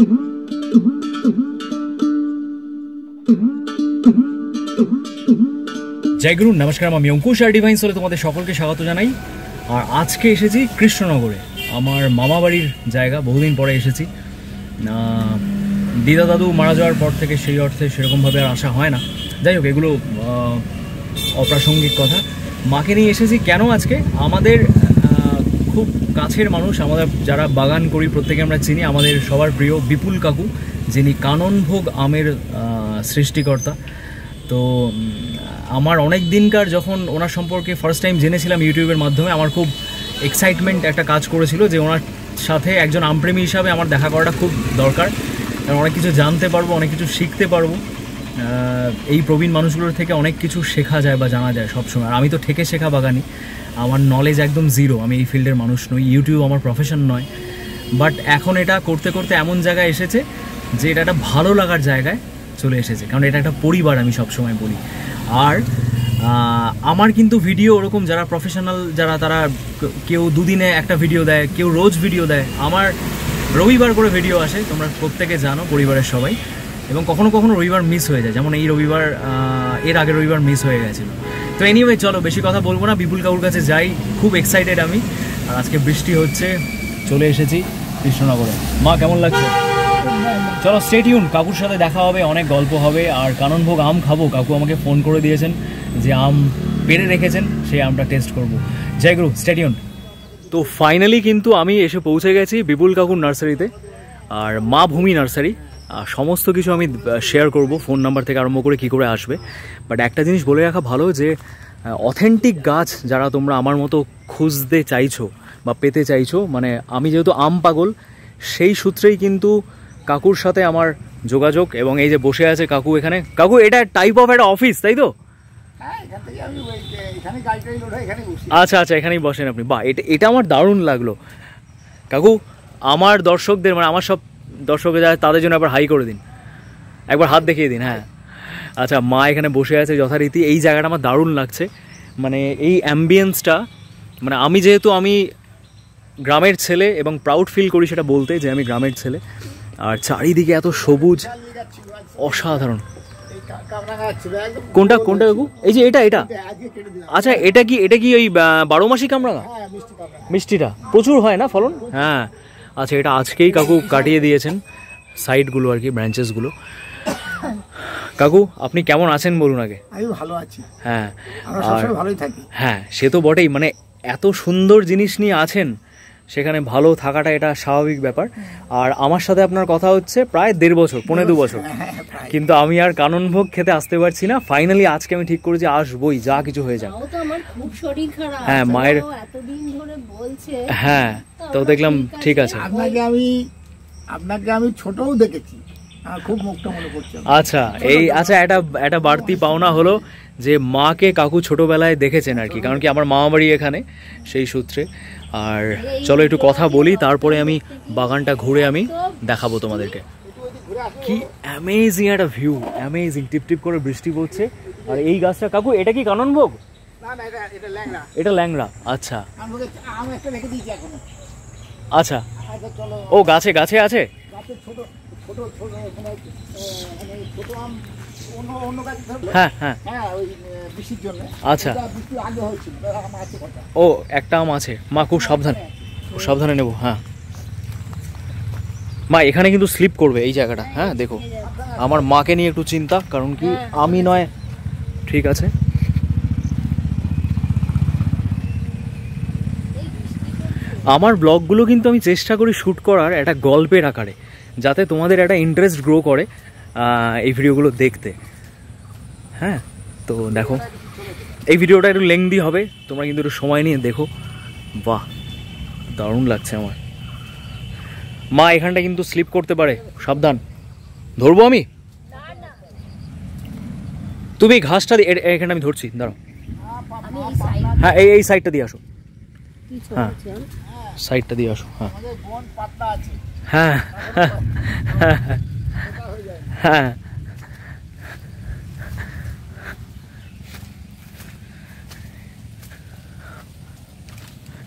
জয় গুরু, নমস্কার। আমি অঙ্কুশ আর ডিভাইন সোলে তোমাদের সকলকে স্বাগত জানাই। আর আজকে এসেছি কৃষ্ণনগরে, আমার মামা বাড়ির জায়গা। বহুদিন পরে এসেছি। দিদা দাদু মারা যাওয়ার পর থেকে সেই অর্থে সেরকমভাবে আর আসা হয় না। যাই হোক, এগুলো অপ্রাসঙ্গিক কথা। মাকে নিয়ে এসেছি কেন আজকে? আমাদের খুব কাছের মানুষ, আমাদের যারা বাগান করি প্রত্যেকে আমরা চিনি, আমাদের সবার প্রিয় বিপুল কাকু, যিনি কাননভোগ আমের সৃষ্টিকর্তা। তো আমার অনেক দিনকার যখন ওনার সম্পর্কে ফার্স্ট টাইম জেনেছিলাম ইউটিউবের মাধ্যমে, আমার খুব এক্সাইটমেন্ট একটা কাজ করেছিল যে ওনার সাথে একজন আমপ্রেমী হিসাবে আমার দেখা করাটা খুব দরকার। কারণ অনেক কিছু জানতে পারবো, অনেক কিছু শিখতে পারবো। এই প্রবীণ মানুষগুলোর থেকে অনেক কিছু শেখা যায় বা জানা যায় সবসময়। আর আমি তো ঠেকে শেখা বাগানি, আমার নলেজ একদম জিরো। আমি এই ফিল্ডের মানুষ নই, ইউটিউব আমার প্রফেশন নয়। বাট এখন এটা করতে করতে এমন জায়গায় এসেছে যে এটা একটা ভালো লাগার জায়গায় চলে এসেছে। কারণ এটা একটা পরিবার, আমি সবসময় বলি। আর আমার কিন্তু ভিডিও ওরকম যারা প্রফেশনাল, যারা তারা কেউ দুদিনে একটা ভিডিও দেয়, কেউ রোজ ভিডিও দেয়। আমার রবিবার করে ভিডিও আসে, তোমরা প্রত্যেকে জানো, পরিবারের সবাই। এবং কখনো কখনো রবিবার মিস হয়ে যায়, যেমন এই রবিবার, এর আগের রবিবার মিস হয়ে গেছিলো। তো এনিওয়ে, চলো বেশি কথা বলবো না, বিপুল কাকুর কাছে যাই। খুব এক্সাইটেড আমি। আর আজকে বৃষ্টি হচ্ছে, চলে এসেছি কৃষ্ণনগরে। মা, কেমন লাগছে? চলো স্টে টিউন, কাকুর সাথে দেখা হবে, অনেক গল্প হবে। আর কাননভোগ আম খাবো। কাকু আমাকে ফোন করে দিয়েছেন যে আম পেড়ে রেখেছেন, সেই আমটা টেস্ট করবো। জয় গুরু, স্টে টিউন। তো ফাইনালি কিন্তু আমি এসে পৌঁছে গেছি বিপুল কাকুর নার্সারিতে, আর মা ভূমি নার্সারি। আর সমস্ত কিছু আমি শেয়ার করব, ফোন নাম্বার থেকে আরম্ভ করে কী করে আসবে। বাট একটা জিনিস বলে রাখা ভালো, যে অথেন্টিক গাছ যারা তোমরা আমার মতো খুঁজতে চাইছো বা পেতে চাইছো, মানে আমি যেহেতু আম পাগল, সেই সূত্রেই কিন্তু কাকুর সাথে আমার যোগাযোগ। এবং এই যে বসে আছে কাকু এখানে। কাকু, এটা টাইপ অফ একটা অফিস, তাই তো? আচ্ছা আচ্ছা, এখানেই বসেন আপনি। বাহ, এটা আমার দারুণ লাগলো। কাকু, আমার দর্শকদের, মানে আমার সব দর্শকরা যায়, তাদের জন্য একবার হাই করে দিন, একবার হাত দেখিয়ে দিন। হ্যাঁ, আচ্ছা। মা এখানে বসে আছে যথারীতি। এই জায়গাটা আমার দারুণ লাগছে, মানে এই অ্যাম্বিয়েন্সটা। মানে আমি যেহেতু আমি গ্রামের ছেলে, এবং প্রাউড ফিল করি সেটা বলতে, যে আমি গ্রামের ছেলে। আর চারিদিকে এত সবুজ, অসাধারণ। কোনটা কোনটা কাকু? এই যে এটা এটা আচ্ছা, এটা কি ওই 12 মাসি কামরাঙা? মিষ্টিটা প্রচুর হয় না ফলন? হ্যাঁ, আচ্ছা। এটা আজকেই কাকু কাটিয়ে দিয়েছেন, সাইডগুলো আর কি, ব্রাঞ্চেসগুলো। কাকু, আপনি কেমন আছেন বলুন আগে। আমি ভালো আছি। হ্যাঁ, আমরা সবসময় ভালোই থাকি। হ্যাঁ, সে তো বটেই। মানে এত সুন্দর জিনিস নিয়ে আছেন, সেখানে ভালো থাকাটা এটা স্বাভাবিক ব্যাপার। আর আমার সাথে আপনার কথা হচ্ছে প্রায় 1.5 বছর, 1.5-2 বছর। কিন্তু আমি আর কাননভোগ খেতে আসতে পারছি না। ফাইনালি আজকে আমি ঠিক করেছি আসবই, যা কিছু হয়ে যাক। হ্যাঁ, মায়ের এতদিন ধরে বলছে। হ্যাঁ, তো দেখলাম ঠিক আছে। আপনাকে আমি ছোটও দেখেছি, খুব মুক্ত মনে করছি। আচ্ছা, এই আচ্ছা, একটা বাড়তি পাওনা হলো যে মাকে কাকু ছোটবেলায় দেখেছেন আর কি, কারণ কি আমার মামা বাড়ি এখানে, সেই সূত্রে। আর চলো একটু কথা বলি, তারপরে আমি বাগানটা ঘুরে আমি দেখাবো তোমাদেরকে। কি অ্যামেজিং একটা ভিউ, অ্যামেজিং। টিপ টিপ করে বৃষ্টি পড়ছে। আর এই গাছটা, কাকু এটা কি কাননভোগ? এটা ল্যাংড়া। আচ্ছা আচ্ছা, ও গাছে গাছে আছে। হ্যাঁ হ্যাঁ, আচ্ছা। ও, একটা আম আছে। মা খুব সাবধানে নেবো। হ্যাঁ মা, এখানে কিন্তু স্লিপ করবে এই জায়গাটা। হ্যাঁ দেখো, আমার মাকে নিয়ে একটু চিন্তা, কারণ কি আমি নয়। ঠিক আছে, আমার ব্লগগুলো কিন্তু আমি চেষ্টা করি শ্যুট করার একটা গল্পের আকারে, যাতে তোমাদের একটা ইন্টারেস্ট গ্রো করে এই ভিডিওগুলো দেখতে। হ্যাঁ, তো দেখো, এই ভিডিওটা একটু লেংদি হবে, তোমরা কিন্তু একটু সময় নিয়ে দেখো। বাহ, দারুণ লাগছে আমার। মা, এখানটা কিন্তু স্লিপ করতে পারে, সাবধান। ধরবো আমি? তুমি ঘাসটা এখানে আমি ধরছি, দাঁড়াও। হ্যাঁ, এই সাইডটা দিয়ে আসো। হ্যাঁ, সাইডটা দিয়ে আসো। হ্যাঁ হ্যাঁ হ্যাঁ,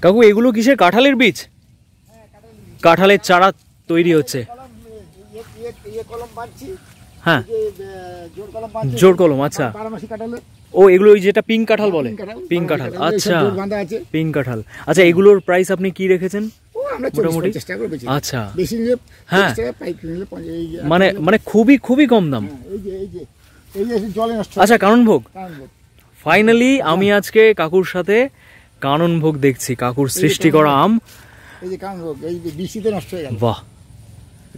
কাকু এগুলো কিসের? কাঁঠালের বীজ? কাঁঠালের চারা তৈরি হচ্ছে। ইয়ে কলম বাঁধছি, হ্যাঁ এই যে জোর কলম বাঁধছি, জোর কলম, আচ্ছা। 12 মাসি কাঁঠালে ও এগুলো ওই যেটা পিঙ্ক কাঁঠাল বলে, পিঙ্ক কাঁঠাল, আচ্ছা জোর বাঁধা আছে। পিঙ্ক কাঁঠাল। আচ্ছা এগুলোর প্রাইস আপনি কি রেখেছেন? ও আমরা মোটামুটি 40-50 টাকা করে বেচি। আচ্ছা বেশি নিলে হ্যাঁ। 50 টাকা, পাইকারি নিলে 50। এই যে মানে খুবই খুবই কম দাম। এই যে জলে নষ্ট। আচ্ছা কাননভোগ, কারণ বল, ফাইনালি আমি আজকে কাকুর সাথে কাননভোগ দেখছি, কাকুর সৃষ্টি করা আম। এই যে কারণ বল, এই যে বৃষ্টিতে নষ্ট হয়ে গেল, বাহ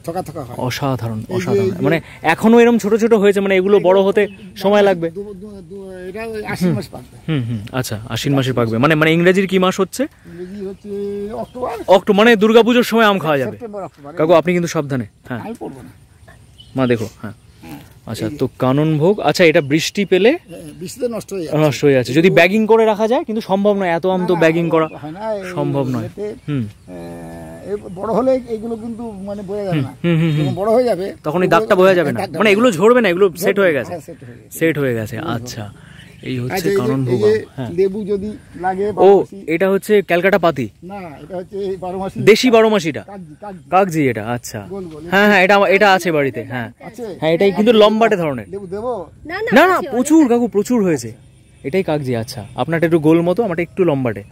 থকা থকা হয়। অসাধারণ এই যে- অসাধারণ, এই যে- মানে এখনো এরকম ছোট ছোট হয়েছে, মানে এগুলো বড় হতে সময় লাগবে। এটা ওই 80 মাস পাকবে। আচ্ছা আশ্বিন মাসে পাকবে, মানে ইংরেজির কি মাস হচ্ছে? ইংরেজি হচ্ছে অক্টোবর, অক্টোবর, মানে দুর্গাপুজোর সময় আম খাওয়া যাবে। September, October. কাকু আপনি কিন্তু সাবধানে, হ্যাঁ আমি পড়বো না। মা দেখো, হ্যাঁ আচ্ছা তো কাননভোগ। আচ্ছা এটা বৃষ্টি পেলে বৃষ্টিতে নষ্ট হয়ে যাচ্ছে। নষ্ট হয়ে যাচ্ছে, যদি ব্যাগিং করে রাখা যায়, কিন্তু সম্ভব নয়, এত আম তো ব্যাগিং করা হয় না, এই সম্ভব নয়। ইয়েতে, হুম এই বড় হলে এগুলো কিন্তু মানে বোঝা যাবে না। হুম, হুম, হুম। যখন বড় হয়ে যাবে তখন এই দাগটা বোঝা যাবে না, দাগটা মানে এগুলো ঝরবে না, এগুলো সেট হয়ে গেছে, হ্যাঁ, set হয়ে গেছে। সেট হয়ে গেছে। আচ্ছা এই হচ্ছে আচ্ছা, এই যে- কাননভোগ এই যে আম, হ্যাঁ। লেবু যদি লাগে ও 12 মাসি, এটা হচ্ছে ক্যালকাটা পাতি, না এটা হচ্ছে 12 মাসি দেশি 12 মাসিটা, কাগজি, কাগজি। কাগজি এটা, আচ্ছা গোল গোল। হ্যাঁ হ্যাঁ এটা আছে বাড়িতে, হ্যাঁ আছে? হ্যাঁ এটাই কিন্তু লম্বাটে ধরনের। লেবু দেবো? না না না প্রচুর কাকু, প্রচুর হয়েছে, এটাই কাগজি। আচ্ছা আপনারটা একটু গোল মতো, আমারটা একটু লম্বাটে।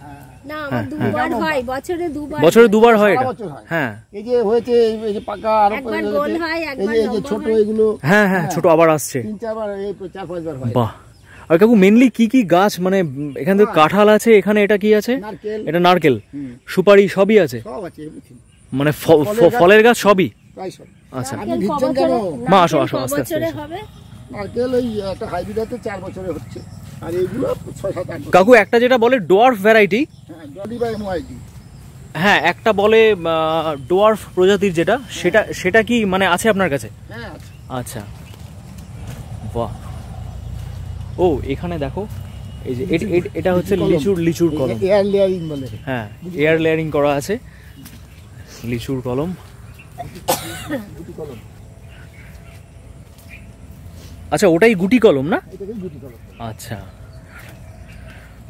না আমার দুবার হয়, বছরে দুবার। বছরে দুবার হয় এটা, সারা বছর হয়। হ্যাঁ এই যে হয়েছে, এই যে পাকা আরো একবার হয়েছে। গোল হয়, এই একবার যে- এই যে লম্বা ছোট হয়। এগুলো হ্যাঁ হ্যাঁ ছোট আবার আসছে। 3-4 বার, এই 4-5 বার হয়। বাহ। আর কাকু মেনলি কি কি গাছ, মানে এখানে তো কাঁঠাল আছে, এখানে এটা কি আছে? নারকেল, এটা নারকেল, হুম, সুপারি সবই আছে, সব আছে everything, মানে ফলের গাছ। ফলের গাছ সবই। প্রায় সব। আচ্ছা আপনি নারকেল ভিজছেন ক কেন? বছরে- মা, আসো, নারকেল আসো, ক আস্তে আস্তে বছরে এসো। হবে? নারকেল ওই একটা হাইব্রিড আছে 4 বছরে হচ্ছে, আর এইগুলো 6-7-8 বছর। কাকু একটা যেটা বলে ডোয়ার্ফ ভ্যারাইটি, হ্যাঁ, জলি বা MYD। হ্যাঁ একটা বলে ডোয়ার্ফ প্রজাতির যেটা, সেটা কি মানে আছে আপনার কাছে? হ্যাঁ আছে। আচ্ছা বাহ। ও এখানে দেখো, এই যে এটা হচ্ছে লিচুর কলম, এয়ার লেয়ারিং বলে। হ্যাঁ এয়ার লেয়ারিং করা আছে, লিচুর কলম। গুটি কলম, আচ্ছা ওটাই গুটি কলম না? এটাকেই গুটি কলম। আচ্ছা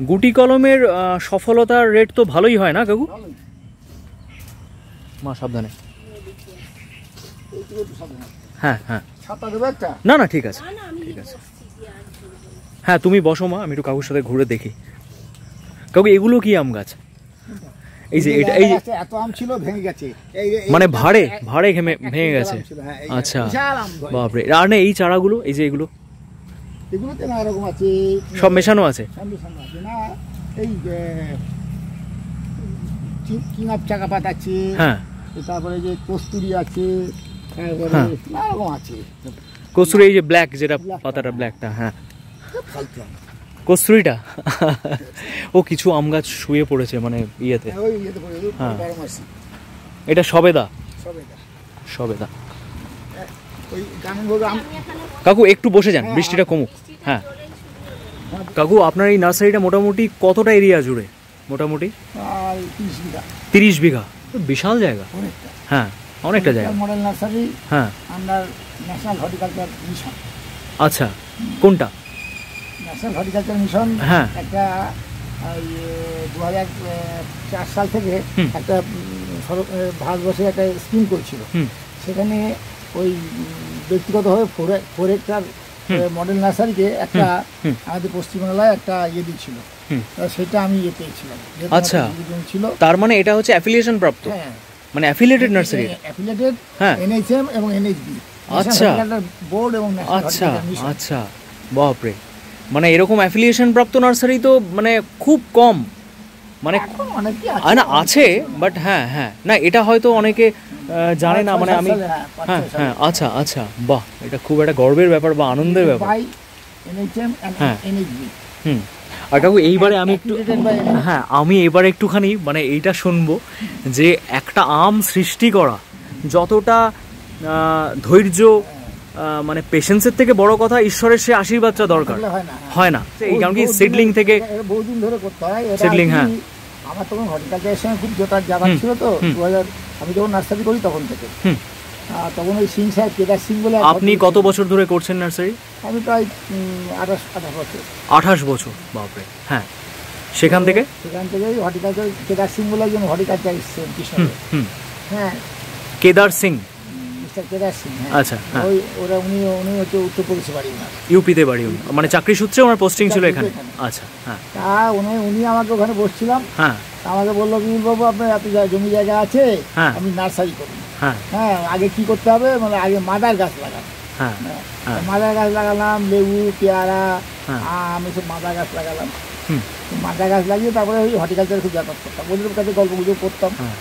গুটি কলমের সফলতার রেট তো ভালোই হয় না কাকু? ভালোই। মা সাবধানে, এইগুলো একটু সাবধানে। হ্যাঁ হ্যাঁ ছাতা দেবো একটা? না না ঠিক আছে, না, না, আমি ঠিক আছে। বসছি কি আর করবো। হ্যাঁ তুমি বসো মা, আমি একটু কাকুর সাথে ঘুরে দেখি। কাকু এগুলো কি আম গাছ? এই যে এটা, এই যে গাছটা এত আম ছিল ভেঙে গেছে, মানে ভাড়ে ভেঙে গেছে। আম ছিল, হ্যাঁ, এই আচ্ছা বিশাল আম ধরে। বাপরে। আর না এই চারাগুলো, এই যে এগুলো এগুলোতে নানা রকম আছে, সব মেশানো আছে? সামনে সামনে আছে না, এই কিং অফ চাকাপাত আছে, হ্যাঁ তারপরে যে কস্তুরি আছে, তারপরে হ্যাঁ। নানা রকম আছে। কস্তুরি, এই যে ব্ল্যাক যেটা পাতাটা ব্ল্যাকটা, হ্যাঁ ফালতু আম। কস্তুরিটা। ও কিছু আম গাছ শুয়ে পড়েছে মানে ইয়েতে, ওই ইয়েতে পড়ে, ওই হ্যাঁ। 12 মাসি, এটা সবেদা, সব এটা। সবেদা। ওই কাননভোগ আম, কাকু একটু বসে যান, বৃষ্টিটা কমুক। হ্যাঁ কাকু আপনার এই নার্সারিটা মোটামুটি কতটা এরিয়া জুড়ে? মোটামুটি আর 30 বিঘা, 30 বিঘা, তো বিশাল জায়গা। অনেকটা। হ্যাঁ অনেকটা জায়গা। মডেল নার্সারি হ্যাঁ আন্ডার ন্যাশনাল হর্টিকালচার মিশন। আচ্ছা কোনটা? ন্যাশনাল হর্টিকালচার মিশন হ্যাঁ। একটা 2004 সাল থেকে হুম। একটা ভারতবর্ষে একটা স্কিম করেছিল। হুম সেখানে ওই ব্যক্তিগতভাবে 4 হেক্টর মডেল নার্সারিকে একটা হুম। আমাদের পশ্চিমবাংলায় একটা ইয়ে দিচ্ছিল। হুম। সেটা আমি ইয়ে পেয়েছিলাম, যেহেতু আচ্ছা। আমার দুজন ছিল। তার মানে এটা হচ্ছে অ্যাফিলিয়েশন প্রাপ্ত, হ্যাঁ, মানে অ্যাফিলিয়েটেড নার্সারি। অ্যাফিলিয়েটেড হ্যাঁ। NHM এবং NHB, আচ্ছা। বোর্ড এবং ন্যাশনাল আচ্ছা হর্টিকালচার মিশন। আচ্ছা বাপরে, মানে এরকম অ্যাফিলিয়েশন প্রাপ্ত নার্সারি তো মানে খুব কম, মানে এখন অনেকেই না আছে, বাট হ্যাঁ হ্যাঁ না এটা হয়তো অনেকে জানে না, মানে আমি হ্যাঁ হ্যাঁ আচ্ছা আচ্ছা বাহ, এটা খুব একটা গর্বের ব্যাপার বা আনন্দের ব্যাপার। বাই NHM and হ্যাঁ। NHB। হুম। আর কাকু এইবারে আমি একটু, Affiliated by NHB। হ্যাঁ আমি এবারে একটুখানি মানে এইটা শুনবো যে একটা আম সৃষ্টি করা যতটা ধৈর্য, মানে পেশেন্সের থেকে বড় কথা ঈশ্বরের সে আশীর্বাদটা দরকার তাহলে হয় না। হয় না, এই কারণ কি সিডলিং থেকে বহুদিন ধরে করতে হয় এটা। Seedling, আর কি, হ্যাঁ। আমার তখন হর্টিকালচারের সঙ্গে খুব জোটার জায়গা হুম, ছিল তো, হুম। 2000 আমি যখন নার্সারি করি তখন থেকে। হুম। তখন ওই সিং সাহেব, কেদার সিং বলে এক আপনি ভদ্রলোক কত ছিলেন। বছর ধরে করছেন নার্সারি? আমি প্রায় 28 বছর। 28 বছর, বাপরে। হ্যাঁ সেখান থেকে সেখান থেকেই হর্টিকালচার, কেদার সিং বলে একজন হর্টিকালচার এসছেন হুম কৃষ্ণনগর। হুম হ্যাঁ, কেদার সিং, মিস্টার কেদার সিং, আচ্ছা, হ্যাঁ। ওই ওরা উনি হচ্ছে উত্তরপ্রদেশে বাড়ি ওনার। ইউপিতে বাড়ি, মানে চাকরি সূত্রে ওনার পোস্টিং ছিল এখানে। আচ্ছা, হ্যাঁ। তা উনি আমাকে ওখানে বসছিলাম, হ্যাঁ, আমাকে বললো বিমল বাবু আপনার এত জমি জায়গা আছে, হ্যাঁ, আপনি নার্সারি করুন। হ্যাঁ, হ্যাঁ, আগে কি করতে হবে, মানে আগে মাদার গাছ লাগান। হ্যাঁ, হ্যাঁ। মাদার গাছ লাগালাম, লেবু, পেয়ারা, হ্যাঁ। আম, এসব মাদার গাছ লাগালাম। হুম। মাদার গাছ লাগিয়ে তারপরে ওই হর্টিকালচার খুব যাতায়াত করতাম, ওদের কাছে গল্প গুজব করতাম। হ্যাঁ।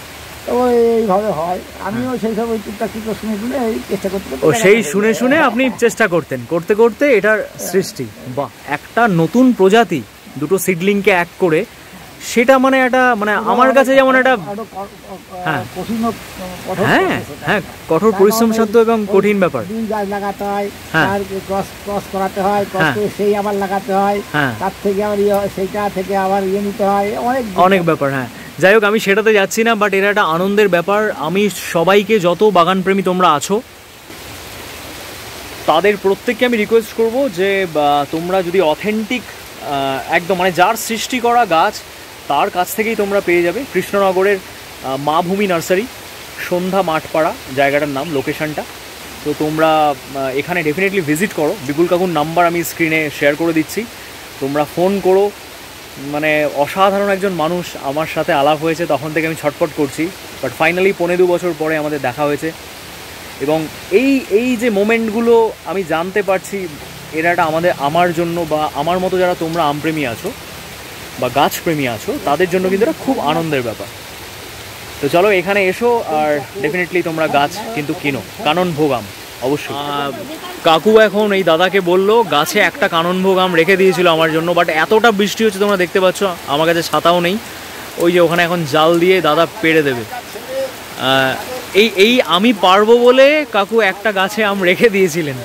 তো এইভাবে হয়, আমিও সেই সব ওই টুকটাক শুনে শুনে এই চেষ্টা করতে ও সেই শুনে শুনে আপনি চেষ্টা করতেন, করতে করতে এটার সৃষ্টি। বাহ, একটা নতুন প্রজাতি, দুটো সিডলিংকে এক করে, সেটা মানে একটা, মানে আমার কাছে যেমন একটা, হ্যাঁ, হ্যাঁ, হ্যাঁ, কঠোর পরিশ্রম সাধ্য এবং কঠিন ব্যাপার। দুই গাছ লাগাতে হয়, হ্যাঁ। তার ক্রস করাতে হয়, ক্রস করে সেই আবার লাগাতে হয়, হ্যাঁ। তার থেকে আবার সেইটা থেকে আবার নিতে হয়, অনেক ব্যাপার। হ্যাঁ, যাই হোক, আমি সেটাতে যাচ্ছি না, বাট এটা একটা আনন্দের ব্যাপার। আমি সবাইকে, যত বাগানপ্রেমী তোমরা আছো, তাদের প্রত্যেককে আমি রিকোয়েস্ট করব যে তোমরা যদি অথেন্টিক একদম, মানে যার সৃষ্টি করা গাছ, তার কাছ থেকেই তোমরা পেয়ে যাবে। কৃষ্ণনগরের মা ভূমি নার্সারি, সন্ধ্যা মাঠপাড়া জায়গাটার নাম, লোকেশনটা। তো তোমরা এখানে ডেফিনেটলি ভিজিট করো। বিপুল কাকুর নাম্বার আমি স্ক্রিনে শেয়ার করে দিচ্ছি, তোমরা ফোন করো। মানে অসাধারণ একজন মানুষ, আমার সাথে আলাপ হয়েছে, তখন থেকে আমি ছটফট করছি, বাট ফাইনালি 2.5 বছর পরে আমাদের দেখা হয়েছে। এবং এই যে মোমেন্টগুলো আমি জানতে পারছি, এরা একটা আমার জন্য, বা আমার মতো যারা তোমরা আমপ্রেমী আছো বা গাছপ্রেমী আছো, তাদের জন্য কিন্তু এটা খুব আনন্দের ব্যাপার। তো চলো এখানে এসো, আর ডেফিনেটলি তোমরা গাছ কিন্তু কিনো। কাননভোগ আম অবশ্যই। কাকু এখন এই দাদাকে বললো, গাছে একটা কাননভোগ আম রেখে দিয়েছিল আমার জন্য, বাট এতটা বৃষ্টি হচ্ছে তোমরা দেখতে পাচ্ছ, আমার কাছে ছাতাও নেই। ওই যে ওখানে এখন জাল দিয়ে দাদা পেড়ে দেবে। এই আমি পারবো বলে কাকু একটা গাছে আম রেখে দিয়েছিলেন,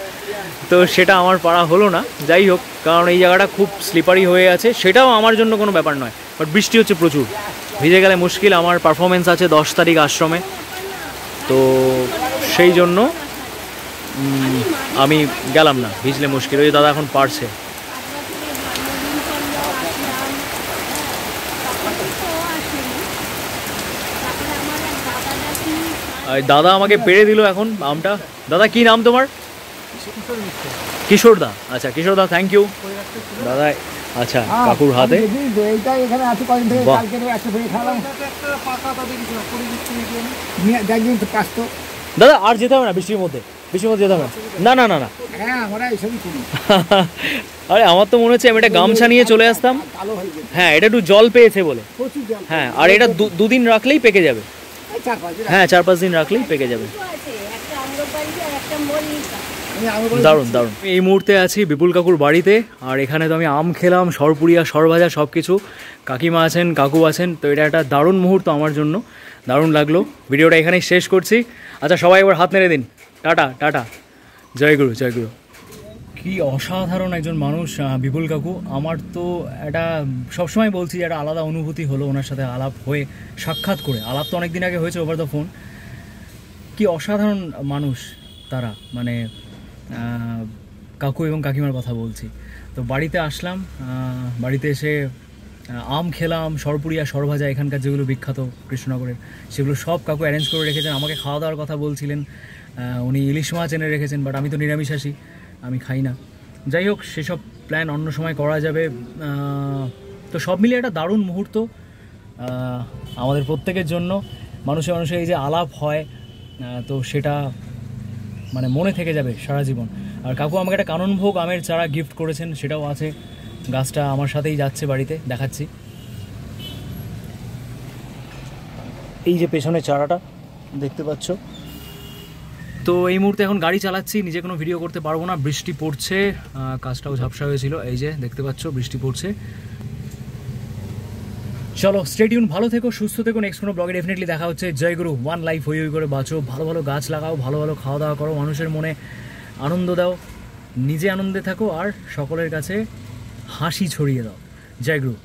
তো সেটা আমার পারা হলো না। যাই হোক, কারণ এই জায়গাটা খুব স্লিপারি হয়ে আছে, সেটাও আমার জন্য কোনো ব্যাপার নয়, বাট বৃষ্টি হচ্ছে প্রচুর, ভিজে গেলে মুশকিল। আমার পারফরমেন্স আছে 10 তারিখ আশ্রমে, তো সেই জন্য আমি গেলাম না, ভিজলে মুশকিল। ওই দাদা এখন পারছে। দাদা আমাকে পেড়ে দিল এখন আমটা। দাদা কি নাম তোমার? কিশোর দা। আচ্ছা কিশোর দা, থ্যাংক ইউ দাদা। আচ্ছা, কাকুর হাতে দাদা। আর যেতে হবে না বৃষ্টির মধ্যে, যেতে হবে না। না না না, আরে আমার তো মনে হচ্ছে আমি একটা গামছা নিয়ে চলে আসতাম। হ্যাঁ, এটা একটু জল পেয়েছে বলে। হ্যাঁ, আর এটা 2 দিন রাখলেই পেকে যাবে। হ্যাঁ, 4-5 দিন রাখলেই পেকে যাবে। দারুণ দারুণ। এই মুহূর্তে আছি বিপুল কাকুর বাড়িতে, আর এখানে তো আমি আম খেলাম, সরপুরিয়া, সরভাজা সব কিছু। কাকিমা আছেন, কাকু আছেন, তো এটা একটা দারুণ মুহূর্ত আমার জন্য, দারুণ লাগলো। ভিডিওটা এখানেই শেষ করছি। আচ্ছা, সবাই একবার হাত নেড়ে দিন। টাটা টাটা, জয় গুরু, জয় গুরু। কি অসাধারণ একজন মানুষ বিপুল কাকু। আমার তো একটা সবসময় বলছি যে একটা আলাদা অনুভূতি হলো ওনার সাথে আলাপ হয়ে, সাক্ষাৎ করে। আলাপ তো অনেকদিন আগে হয়েছে ওভার দ্য ফোন। কি অসাধারণ মানুষ তারা, মানে কাকু এবং কাকিমার কথা বলছি। তো বাড়িতে আসলাম, বাড়িতে এসে আম খেলাম, সরপুরিয়া, সরভাজা, এখানকার যেগুলো বিখ্যাত কৃষ্ণনগরের, সেগুলো সব কাকু অ্যারেঞ্জ করে রেখেছেন। আমাকে খাওয়া দাওয়ার কথা বলছিলেন, উনি ইলিশ মাছ এনে রেখেছেন, বাট আমি তো নিরামিষাশী, আমি খাই না। যাই হোক, সেসব প্ল্যান অন্য সময় করা যাবে। তো সব মিলিয়ে একটা দারুণ মুহূর্ত আমাদের প্রত্যেকের জন্য। মানুষে মানুষে এই যে আলাপ হয়, তো সেটা মানে মনে থেকে যাবে সারা জীবন। আর কাকু আমাকে একটা কাননভোগ আমের চারা গিফট করেছেন, সেটাও আছে। গাছটা আমার সাথেই যাচ্ছে বাড়িতে, দেখাচ্ছি। এই যে পেছনে চারাটা দেখতে পাচ্ছ। তো এই মুহূর্তে এখন গাড়ি চালাচ্ছি, নিজে কোনো ভিডিও করতে পারবো না, বৃষ্টি পড়ছে, কাজটাও ঝাপসা হয়েছিল। এই যে দেখতে পাচ্ছ বৃষ্টি পড়ছে। চলো, স্টে টিউন, ভালো থেকো, সুস্থ থেকো। নেক্সট কোনো ব্লগে ডেফিনেটলি দেখা হচ্ছে। জয় গুরু। ওয়ান লাইফ, হই হই করে বাঁচো, ভালো ভালো গাছ লাগাও, ভালো ভালো খাওয়া দাওয়া করো, মানুষের মনে আনন্দ দাও, নিজে আনন্দে থাকো, আর সকলের কাছে হাসি ছড়িয়ে দাও। জয় গুরু।